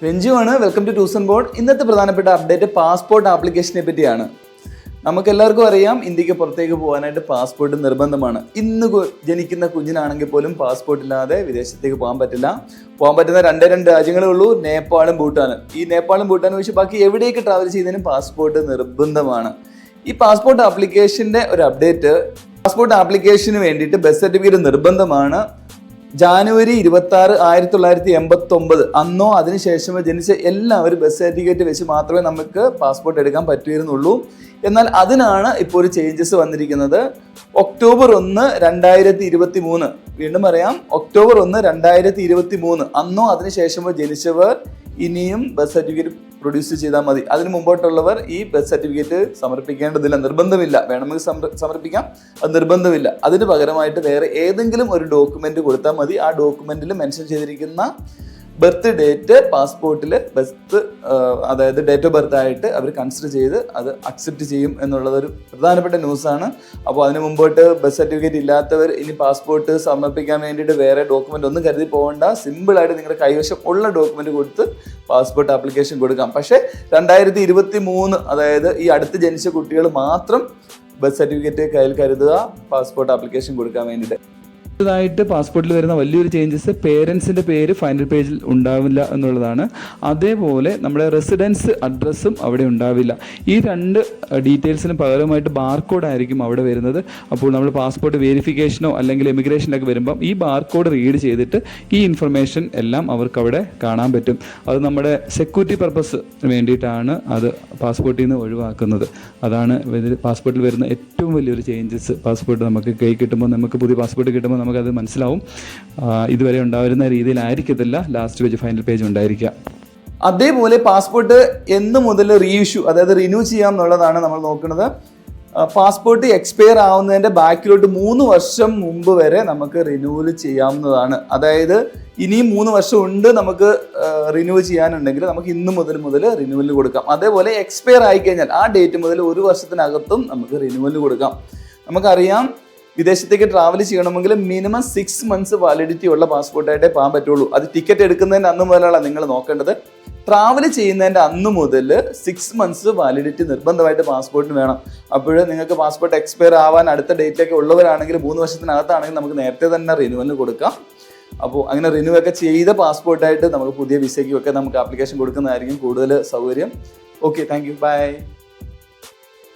രഞ്ജുവാണ്. Welcome to Tucson board. ഇന്നത്തെ പ്രധാനപ്പെട്ട update passport ആപ്ലിക്കേഷനെ പറ്റിയാണ്. നമുക്ക് എല്ലാവർക്കും അറിയാം, ഇന്ത്യക്ക് പുറത്തേക്ക് പോകാനായിട്ട് പാസ്പോർട്ട് നിർബന്ധമാണ്. ഇന്ന് ജനിക്കുന്ന കുഞ്ഞിനാണെങ്കിൽ പോലും പാസ്പോർട്ട് ഇല്ലാതെ വിദേശത്തേക്ക് പോകാൻ പറ്റില്ല. പോകാൻ പറ്റുന്ന രണ്ട് രാജ്യങ്ങളേ ഉള്ളൂ, നേപ്പാളും ഭൂട്ടാനും. ഈ നേപ്പാളും ഭൂട്ടാനും വെച്ച് ബാക്കി എവിടേക്ക് ട്രാവൽ ചെയ്യുന്നതിനും പാസ്പോർട്ട് നിർബന്ധമാണ്. ഈ പാസ്പോർട്ട് ആപ്ലിക്കേഷൻ്റെ ഒരു അപ്ഡേറ്റ്, പാസ്പോർട്ട് ആപ്ലിക്കേഷന് വേണ്ടിയിട്ട് ബർത്ത് സർട്ടിഫിക്കറ്റ് നിർബന്ധമാണ്. ജാനുവരി 26, 1989 അന്നോ അതിനുശേഷമോ ജനിച്ച എല്ലാവരും ബർത്ത് സർട്ടിഫിക്കറ്റ് വെച്ച് മാത്രമേ നമുക്ക് പാസ്പോർട്ട് എടുക്കാൻ പറ്റുമായിരുന്നുള്ളൂ. എന്നാൽ അതിനാണ് ഇപ്പോൾ ഒരു ചേഞ്ചസ് വന്നിരിക്കുന്നത്. ഒക്ടോബർ 1, 2023, വീണ്ടും പറയാം, ഒക്ടോബർ 1, 2023 അന്നോ അതിനുശേഷമോ ജനിച്ചവർ ഇനിയും ബർത്ത് സർട്ടിഫിക്കറ്റ് പ്രൊഡ്യൂസ് ചെയ്താൽ മതി. അതിന് മുമ്പോട്ടുള്ളവർ ഈ ബർത്ത് സർട്ടിഫിക്കറ്റ് സമർപ്പിക്കേണ്ടതില്ല, നിർബന്ധമില്ല. വേണമെങ്കിൽ സമർപ്പിക്കാം, അത് നിർബന്ധമില്ല. അതിന് പകരമായിട്ട് വേറെ ഏതെങ്കിലും ഒരു ഡോക്യുമെന്റ് കൊടുത്താൽ മതി. ആ ഡോക്യുമെന്റിൽ മെൻഷൻ ചെയ്തിരിക്കുന്ന ബർത്ത് ഡേറ്റ് പാസ്പോർട്ടിൽ അതായത് ഡേറ്റ് ഓഫ് ബർത്ത് ആയിട്ട് അവർ കൺസിഡർ ചെയ്ത് അത് അക്സെപ്റ്റ് ചെയ്യും എന്നുള്ളതൊരു പ്രധാനപ്പെട്ട ന്യൂസാണ്. അപ്പോൾ അതിന് മുമ്പോട്ട് ബർത്ത് സർട്ടിഫിക്കറ്റ് ഇല്ലാത്തവർ ഇനി പാസ്പോർട്ട് സമർപ്പിക്കാൻ വേണ്ടിയിട്ട് വേറെ ഡോക്യുമെന്റ് ഒന്നും കരുതി പോകേണ്ട. സിമ്പിളായിട്ട് നിങ്ങളുടെ കൈവശം ഉള്ള ഡോക്യുമെന്റ് കൊടുത്ത് പാസ്പോർട്ട് ആപ്ലിക്കേഷൻ കൊടുക്കാം. പക്ഷേ 2023, അതായത് ഈ അടുത്ത് ജനിച്ച കുട്ടികൾ മാത്രം ബർത്ത് സർട്ടിഫിക്കറ്റ് കയ്യിൽ കരുതുക പാസ്പോർട്ട് ആപ്ലിക്കേഷൻ കൊടുക്കാൻ വേണ്ടിയിട്ട്. ായിട്ട് പാസ്പോർട്ടിൽ വരുന്ന വലിയൊരു ചേഞ്ചസ് പേരൻസിൻ്റെ പേര് ഫൈനൽ പേജിൽ ഉണ്ടാവില്ല എന്നുള്ളതാണ്. അതേപോലെ നമ്മുടെ റെസിഡൻസ് അഡ്രസ്സും അവിടെ ഉണ്ടാവില്ല. ഈ രണ്ട് ഡീറ്റെയിൽസിന് പകരമായിട്ട് ബാർകോഡ് ആയിരിക്കും അവിടെ വരുന്നത്. അപ്പോൾ നമ്മൾ പാസ്പോർട്ട് വെരിഫിക്കേഷനോ അല്ലെങ്കിൽ എമിഗ്രേഷനൊക്കെ വരുമ്പം ഈ ബാർകോഡ് റീഡ് ചെയ്തിട്ട് ഈ ഇൻഫർമേഷൻ എല്ലാം അവർക്ക് അവിടെ കാണാൻ പറ്റും. അത് നമ്മുടെ സെക്യൂരിറ്റി പർപ്പസ് വേണ്ടിയിട്ടാണ് അത് പാസ്പോർട്ടിൽ നിന്ന് ഒഴിവാക്കുന്നത്. അതാണ് പാസ്പോർട്ടിൽ വരുന്ന ഏറ്റവും വലിയൊരു ചേഞ്ചസ്. പാസ്പോർട്ട് നമുക്ക് കൈ കിട്ടുമ്പോൾ, നമുക്ക് പുതിയ പാസ്പോർട്ട് കിട്ടുമ്പോൾ നമുക്കത് മനസ്സിലാവും. ഇതുവരെ ഉണ്ടായിരുന്ന രീതിയിലായിരിക്കത്തില്ല ലാസ്റ്റ് പേജ്, ഫൈനൽ പേജ് ഉണ്ടായിരിക്കുക. അതേപോലെ പാസ്പോർട്ട് എന്ന് മുതൽ റീഇഷ്യൂ, അതായത് റിന്യൂ ചെയ്യാം എന്നുള്ളതാണ് നമ്മൾ നോക്കുന്നത്. പാസ്പോർട്ട് എക്സ്പയർ ആവുന്നതിൻ്റെ ബാക്കിലോട്ട് 3 വർഷം മുമ്പ് വരെ നമുക്ക് റിന്യൂവൽ ചെയ്യാവുന്നതാണ്. അതായത് ഇനിയും 3 വർഷം ഉണ്ട് നമുക്ക് റിന്യൂ ചെയ്യാനുണ്ടെങ്കിൽ നമുക്ക് ഇന്ന് മുതൽ റിന്യൂവൽ കൊടുക്കാം. അതേപോലെ എക്സ്പയർ ആയിക്കഴിഞ്ഞാൽ ആ ഡേറ്റ് മുതൽ 1 വർഷത്തിനകത്തും നമുക്ക് റിന്യൂവൽ കൊടുക്കാം. നമുക്കറിയാം, വിദേശത്തേക്ക് ട്രാവൽ ചെയ്യണമെങ്കിൽ മിനിമം 6 months വാലിഡിറ്റി ഉള്ള പാസ്പോർട്ടായിട്ടേ പോകാൻ പറ്റുള്ളൂ. അത് ടിക്കറ്റ് എടുക്കുന്നതിൻ്റെ അന്ന് മുതലാണ് നിങ്ങൾ നോക്കേണ്ടത്. ട്രാവൽ ചെയ്യുന്നതിൻ്റെ അന്ന് മുതൽ 6 months വാലിഡിറ്റി നിർബന്ധമായിട്ട് പാസ്പോർട്ടിന് വേണം. അപ്പോൾ നിങ്ങൾക്ക് പാസ്പോർട്ട് എക്സ്പയർ ആവാൻ അടുത്ത ഡേറ്റിലൊക്കെ ഉള്ളവരാണെങ്കിൽ 3 വർഷത്തിനകത്താണെങ്കിൽ നമുക്ക് നേരത്തെ തന്നെ റിന്യൂവലിന് കൊടുക്കാം. അപ്പോൾ അങ്ങനെ റിന്യൂ ഒക്കെ ചെയ്ത പാസ്പോർട്ടായിട്ട് നമുക്ക് പുതിയ വിസയ്ക്കും ഒക്കെ നമുക്ക് ആപ്ലിക്കേഷൻ കൊടുക്കുന്നതായിരിക്കും കൂടുതൽ സൗകര്യം. Okay, thank you, by.